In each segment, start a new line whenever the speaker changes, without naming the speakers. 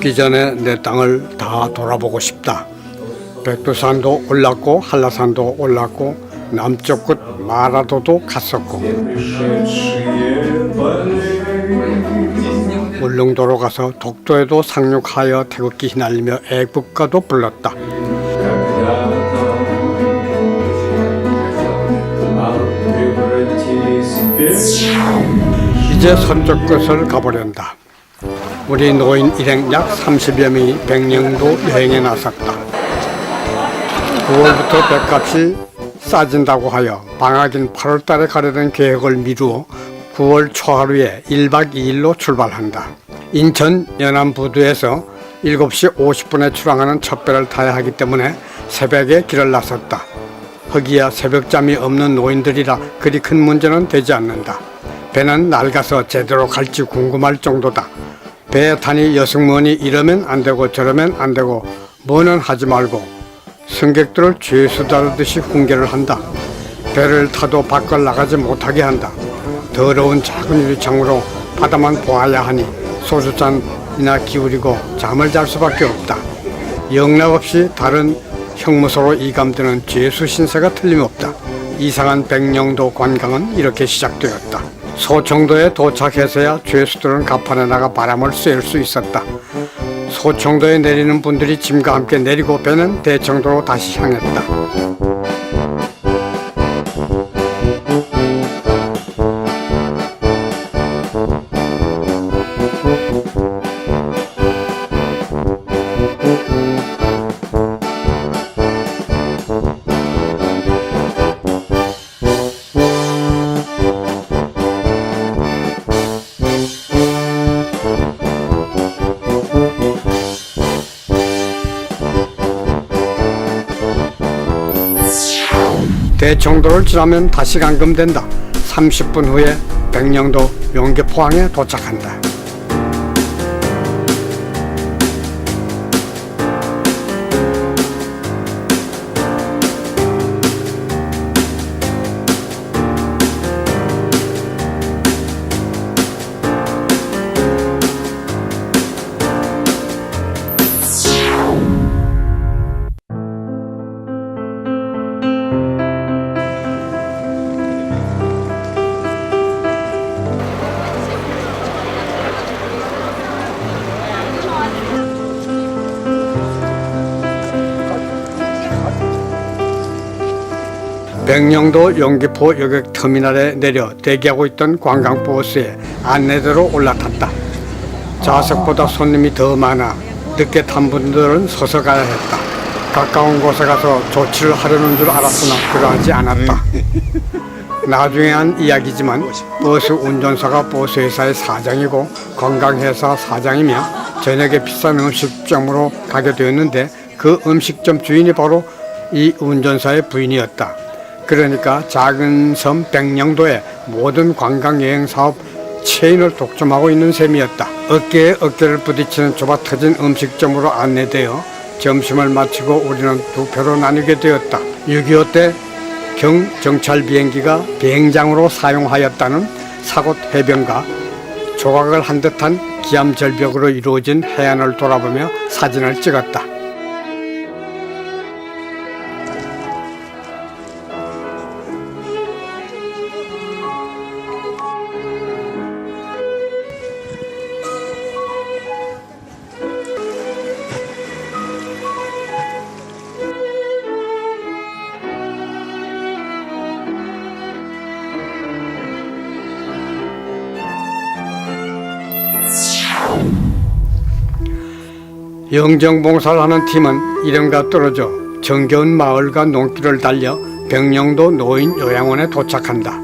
죽기 전에 내 땅을 다 돌아보고 싶다. 백두산도 올랐고 한라산도 올랐고 남쪽 끝 마라도도 갔었고 울릉도로 가서 독도에도 상륙하여 태극기 휘날리며 애국가도 불렀다. 이제 서쪽 끝을 가보련다. 우리 노인 일행 약 30여 명이 백령도 여행에 나섰다. 9월부터 백값이 싸진다고 하여 방학인 8월 달에 가려던 계획을 미루어 9월 초하루에 1박 2일로 출발한다. 인천 연안부두에서 7시 50분에 출항하는 첫 배를 타야 하기 때문에 새벽에 길을 나섰다. 허기야 새벽잠이 없는 노인들이라 그리 큰 문제는 되지 않는다. 배는 낡아서 제대로 갈지 궁금할 정도다. 배에 타니 여승무원이 이러면 안 되고 저러면 안 되고 뭐는 하지 말고 승객들을 죄수 다루듯이 훈계를 한다. 배를 타도 밖을 나가지 못하게 한다. 더러운 작은 유리창으로 바다만 보아야 하니 소주잔이나 기울이고 잠을 잘 수밖에 없다. 영락없이 다른 형무소로 이감되는 죄수 신세가 틀림없다. 이상한 백령도 관광은 이렇게 시작되었다. 소청도에 도착해서야 죄수들은 갑판에 나가 바람을 쐴 수 있었다. 소청도에 내리는 분들이 짐과 함께 내리고 배는 대청도로 다시 향했다. 대청도를 지나면 다시 감금된다. 30분 후에 백령도 용계포항에 도착한다. 백령도 영기포 여객 터미널에 내려 대기하고 있던 관광버스에 안내대로 올라탔다. 좌석보다 손님이 더 많아 늦게 탄 분들은 서서 가야 했다. 가까운 곳에 가서 조치를 하려는 줄 알았으나 그러하지 않았다. 나중에 한 이야기지만 버스 운전사가 버스회사의 사장이고 관광회사 사장이며 저녁에 비싼 음식점으로 가게 되었는데 그 음식점 주인이 바로 이 운전사의 부인이었다. 그러니까 작은 섬 백령도의 모든 관광여행사업 체인을 독점하고 있는 셈이었다. 어깨에 어깨를 부딪히는 좁아터진 음식점으로 안내되어 점심을 마치고 우리는 두 표로 나뉘게 되었다. 6.25 때 경정찰 비행기가 비행장으로 사용하였다는 사곳 해변과 조각을 한 듯한 기암절벽으로 이루어진 해안을 돌아보며 사진을 찍었다. 영정봉사를 하는 팀은 이름과 떨어져 정겨운 마을과 농길을 달려 백령도 노인 요양원에 도착한다.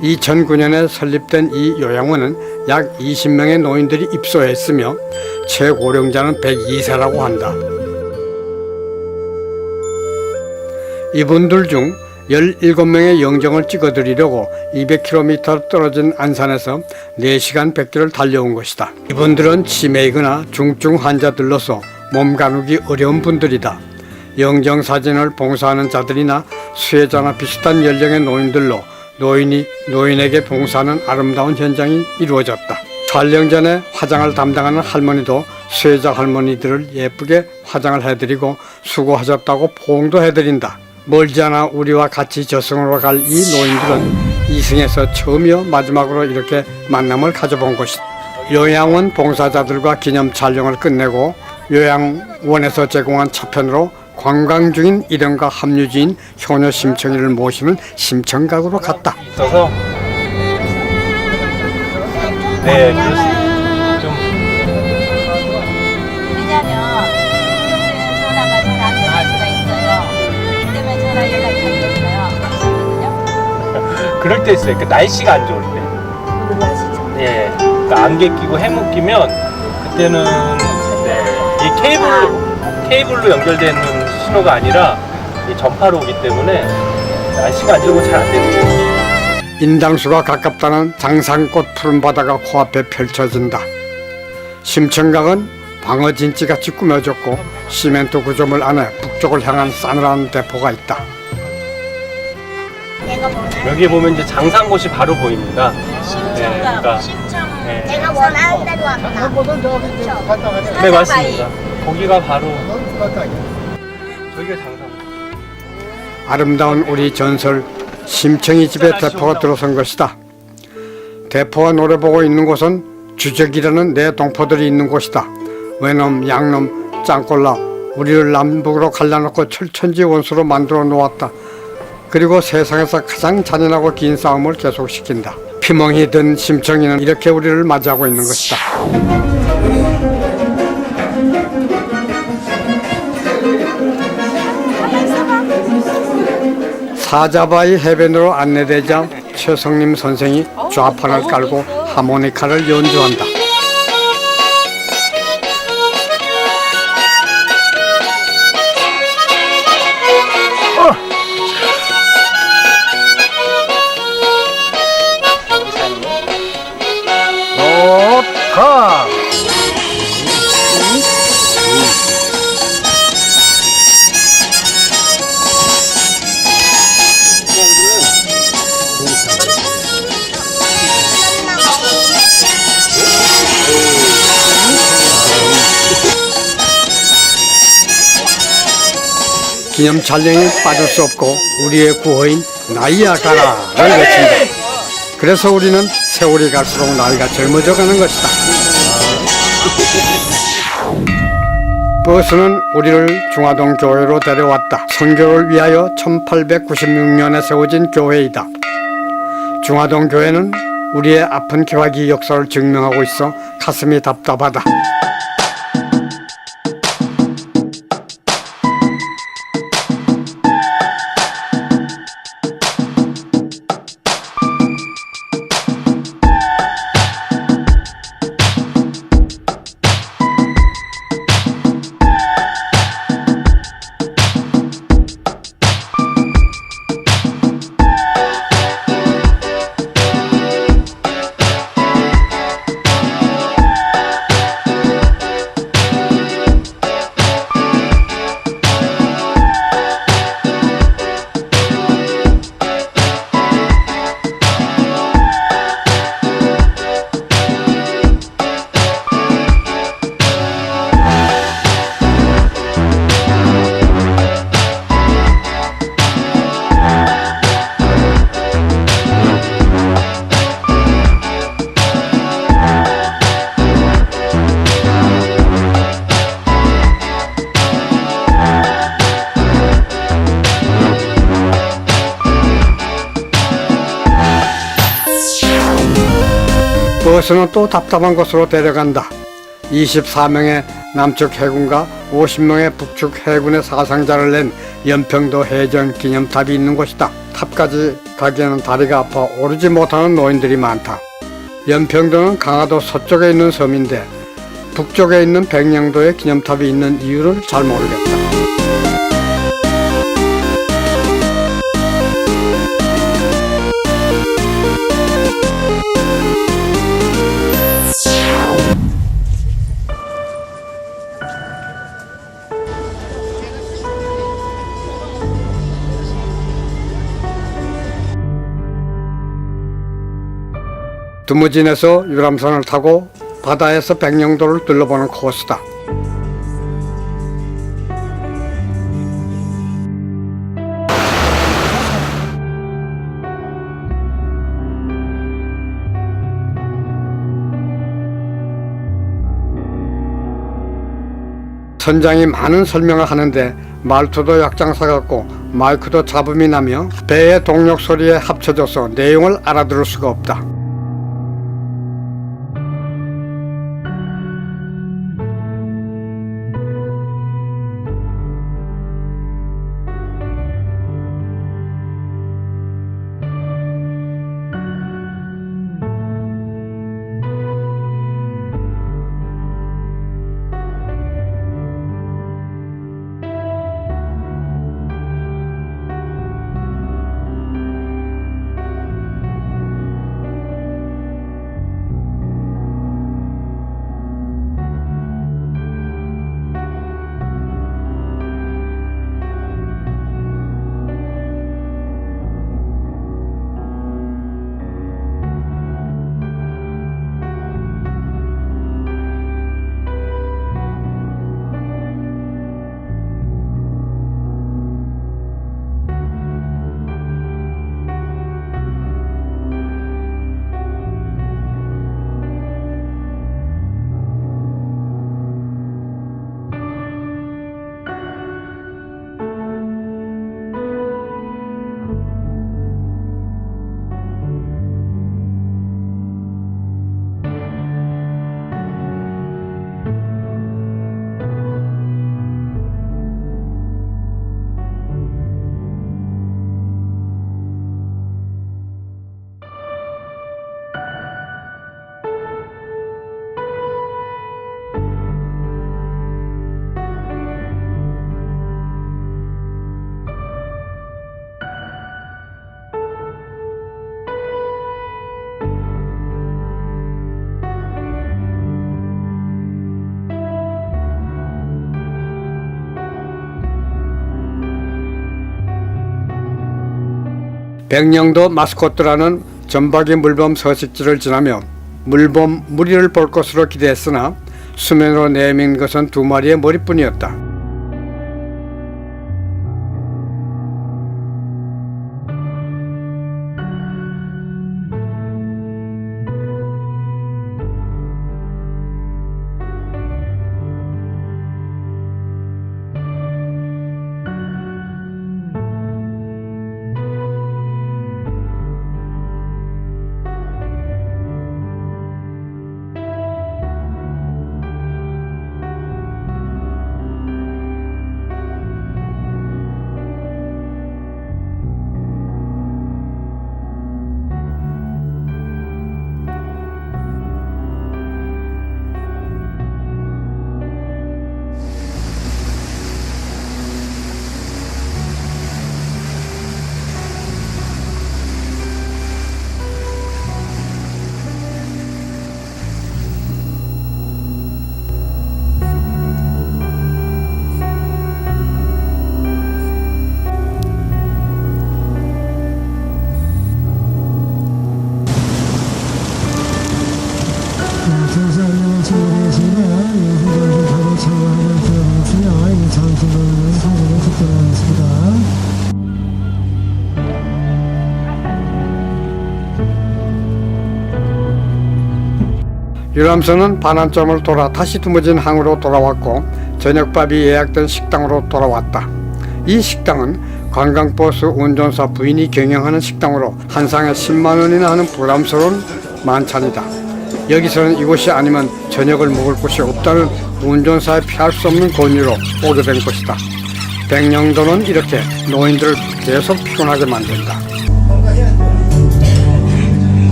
2009년에 설립된 이 요양원은 약 20명의 노인들이 입소했으며 최고령자는 102세라고 한다. 이분들 중 17명의 영정을 찍어드리려고 200km 떨어진 안산에서 4시간 100km를 달려온 것이다. 이분들은 치매이거나 중증 환자들로서 몸 가누기 어려운 분들이다. 영정사진을 봉사하는 자들이나 수혜자나 비슷한 연령의 노인들로 노인이 노인에게 봉사하는 아름다운 현장이 이루어졌다. 촬영 전에 화장을 담당하는 할머니도 수혜자 할머니들을 예쁘게 화장을 해드리고 수고하셨다고 포옹도 해드린다. 멀지 않아 우리와 같이 저승으로 갈 이 노인들은 이승에서 처음이요 마지막으로 이렇게 만남을 가져본 것이다. 요양원 봉사자들과 기념 촬영을 끝내고 요양원에서 제공한 차편으로 관광 중인 일행과 합류지인 효녀 심청이를 모시는 심청각으로 갔다.
있어서 네, 좀
왜냐면 전화가 잘 안 될 수가 있어요. 그러면 전화 연락이 안 됐어요.
그럴 때 있어요. 그 날씨가 안 좋을 때. 예, 그러니까 안개 끼고 해묵 끼면 그때는 네, 이 케이블로 연결되는 신호가 아니라 이 전파로 오기 때문에 날씨가 안 좋고 잘 안 되고.
인당수가 가깝다는 장산꽃 푸른 바다가 코앞에 펼쳐진다. 심청각은 방어진지같이 꾸며졌고 시멘트 구조물 안에 북쪽을 향한 싸늘한 대포가 있다.
여기 보면 이제 장산곳이 바로 보입니다. 네, 그러니까, 네.
내가 원하는 대로 왔다.
네, 맞습니다. 거기가 바로 저기가 장산.
아름다운 우리 전설 심청이 집에 대포가 들어선 것이다. 대포가 노래 보고 있는 곳은 주적이라는 내 동포들이 있는 곳이다. 외놈, 양놈, 짱꼴라 우리를 남북으로 갈라놓고 철천지 원수로 만들어 놓았다. 그리고 세상에서 가장 잔인하고 긴 싸움을 계속시킨다. 피멍이 든 심청이는 이렇게 우리를 맞이하고 있는 것이다. 사자바위 해변으로 안내되자 최성림 선생이 좌판을 깔고 하모니카를 연주한다.
좋다.
기념 촬영에 빠질 수 없고 우리의 구호인 나이아가라를 외친다. 그래서 우리는 세월이 갈수록 나이가 젊어져 가는 것이다. 버스는 우리를 중화동 교회로 데려왔다. 선교를 위하여 1896년에 세워진 교회이다. 중화동 교회는 우리의 아픈 개화기 역사를 증명하고 있어 가슴이 답답하다. 버스는 또 답답한 곳으로 데려간다. 24명의 남측 해군과 50명의 북측 해군의 사상자를 낸 연평도 해전 기념탑이 있는 곳이다. 탑까지 가기에는 다리가 아파 오르지 못하는 노인들이 많다. 연평도는 강화도 서쪽에 있는 섬인데 북쪽에 있는 백령도에 기념탑이 있는 이유를 잘 모르겠다. 두무진에서 유람선을 타고 바다에서 백령도를 둘러보는 코스다. 선장이 많은 설명을 하는데 말투도 약장사 같고 마이크도 잡음이 나며 배의 동력 소리에 합쳐져서 내용을 알아들을 수가 없다. 백령도 마스코트라는 전박이 물범 서식지를 지나며 물범 무리를 볼 것으로 기대했으나 수면으로 내민 것은 2마리의 머리뿐이었다. 유람선은 반환점을 돌아 다시 두무진 항으로 돌아왔고 저녁밥이 예약된 식당으로 돌아왔다. 이 식당은 관광버스 운전사 부인이 경영하는 식당으로 한 상에 10만 원이나 하는 부담스러운 만찬이다. 여기서는 이곳이 아니면 저녁을 먹을 곳이 없다는 운전사의 피할 수 없는 권유로 오게 된 곳이다. 백령도는 이렇게 노인들을 계속 피곤하게 만든다.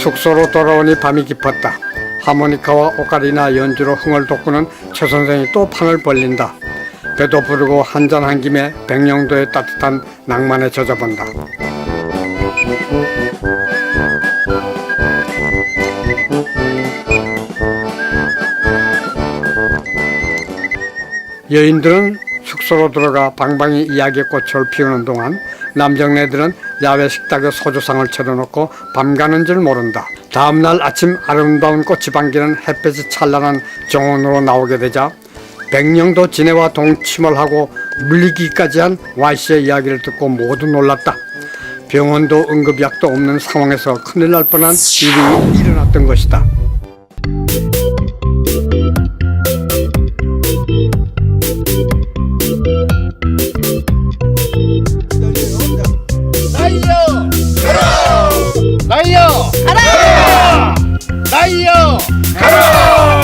숙소로 돌아오니 밤이 깊었다. 하모니카와 오카리나 연주로 흥을 돋구는 최 선생이 또 판을 벌린다. 배도 부르고 한잔한 김에 백령도의 따뜻한 낭만에 젖어본다. 여인들은 숙소로 들어가 방방이 이야기의 꽃을 피우는 동안 남정네들은 야외 식탁에 소주상을 차려놓고 밤 가는 줄 모른다. 다음날 아침 아름다운 꽃이 반기는 햇볕이 찬란한 정원으로 나오게 되자 백령도 지네와 동침을 하고 물리기까지 한 Y씨의 이야기를 듣고 모두 놀랐다. 병원도 응급약도 없는 상황에서 큰일 날 뻔한 일이 일어났던 것이다.
나이요! 가라! 나이요! 가라!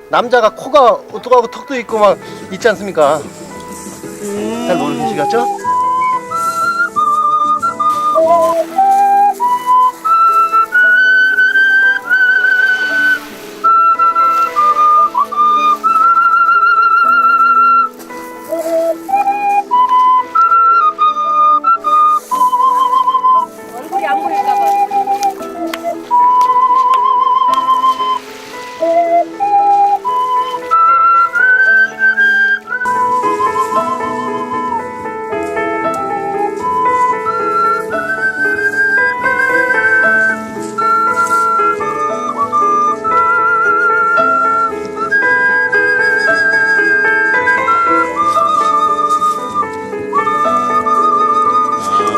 남자가 코가 어떡하고 턱도 있고 막 있지 않습니까? 잘 모르시겠죠?
얼굴이 안 보일까봐.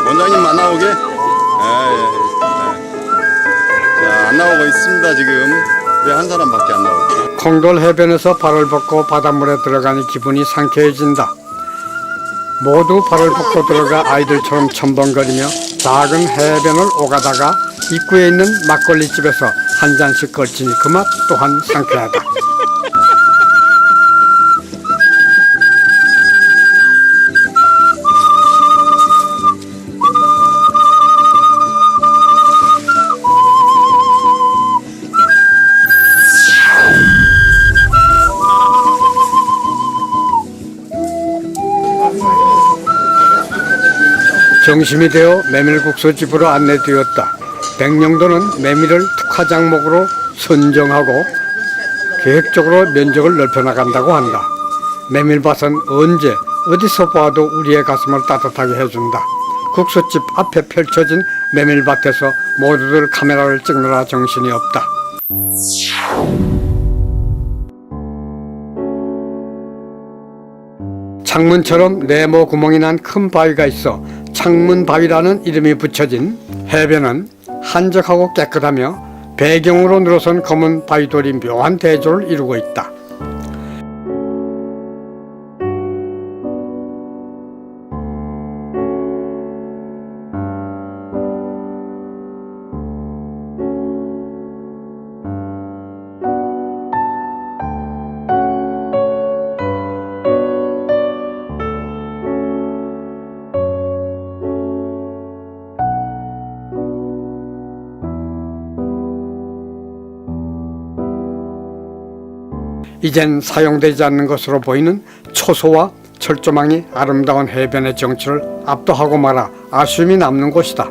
원장님 안 나오게? 자, 안 나오고 있습니다 지금. 왜 한 사람밖에 안 나오고?
콩돌 해변에서 발을 벗고 바닷물에 들어가니 기분이 상쾌해진다. 모두 발을 벗고 들어가 아이들처럼 첨벙거리며 작은 해변을 오가다가 입구에 있는 막걸리집에서 한 잔씩 걸치니 그 맛 또한 상쾌하다. 점심이 되어 메밀국수 집으로 안내되었다. 백령도는 메밀을 특화장목으로 선정하고 계획적으로 면적을 넓혀나간다고 한다. 메밀밭은 언제 어디서 봐도 우리의 가슴을 따뜻하게 해준다. 국수집 앞에 펼쳐진 메밀밭에서 모두들 카메라를 찍느라 정신이 없다. 창문처럼 네모 구멍이 난 큰 바위가 있어 창문바위라는 이름이 붙여진 해변은 한적하고 깨끗하며 배경으로 늘어선 검은 바위돌이 묘한 대조를 이루고 있다. 이젠 사용되지 않는 것으로 보이는 초소와 철조망이 아름다운 해변의 정취를 압도하고 말아 아쉬움이 남는 곳이다.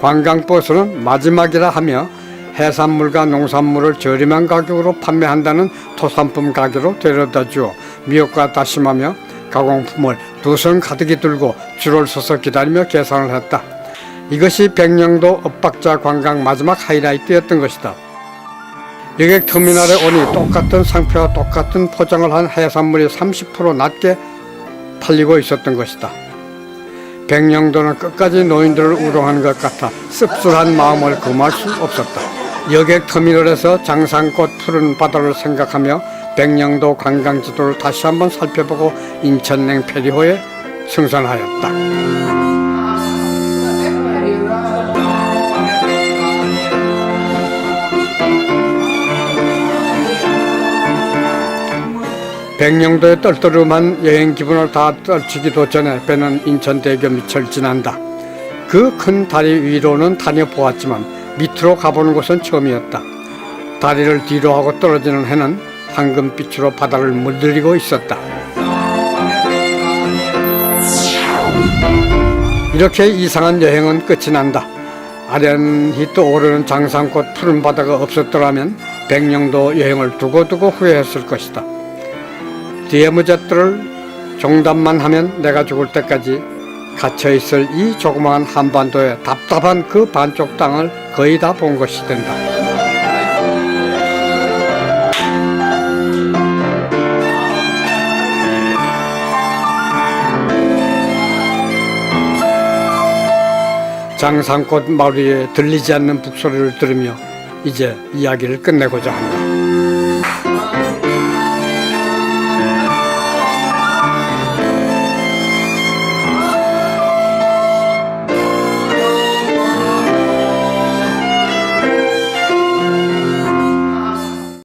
관광버스는 마지막이라 하며 해산물과 농산물을 저렴한 가격으로 판매한다는 토산품 가게로 데려다주어 미역과 다심하며 가공품을 두 손 가득히 들고 줄을 서서 기다리며 계산을 했다. 이것이 백령도 엇박자 관광 마지막 하이라이트였던 것이다. 여객터미널에 오니 똑같은 상표와 똑같은 포장을 한 해산물이 30% 낮게 팔리고 있었던 것이다. 백령도는 끝까지 노인들을 우롱하는 것 같아 씁쓸한 마음을 금할 수 없었다. 여객터미널에서 장산꽃 푸른 바다를 생각하며 백령도 관광지도를 다시 한번 살펴보고 인천행 페리호에 승선하였다. 백령도의 떨떠름한 여행 기분을 다 떨치기도 전에 배는 인천대교 밑을 지난다. 그 큰 다리 위로는 다녀보았지만 밑으로 가보는 곳은 처음이었다. 다리를 뒤로 하고 떨어지는 해는 황금빛으로 바다를 물들이고 있었다. 이렇게 이상한 여행은 끝이 난다. 아련히 떠오르는 장산꽃 푸른 바다가 없었더라면 백령도 여행을 두고두고 후회했을 것이다. 뒤에 무잣들을 종답만 하면 내가 죽을 때까지 갇혀있을 이 조그마한 한반도의 답답한 그 반쪽 땅을 거의 다 본 것이 된다. 장산꽃 마루에 들리지 않는 북소리를 들으며 이제 이야기를 끝내고자 한다.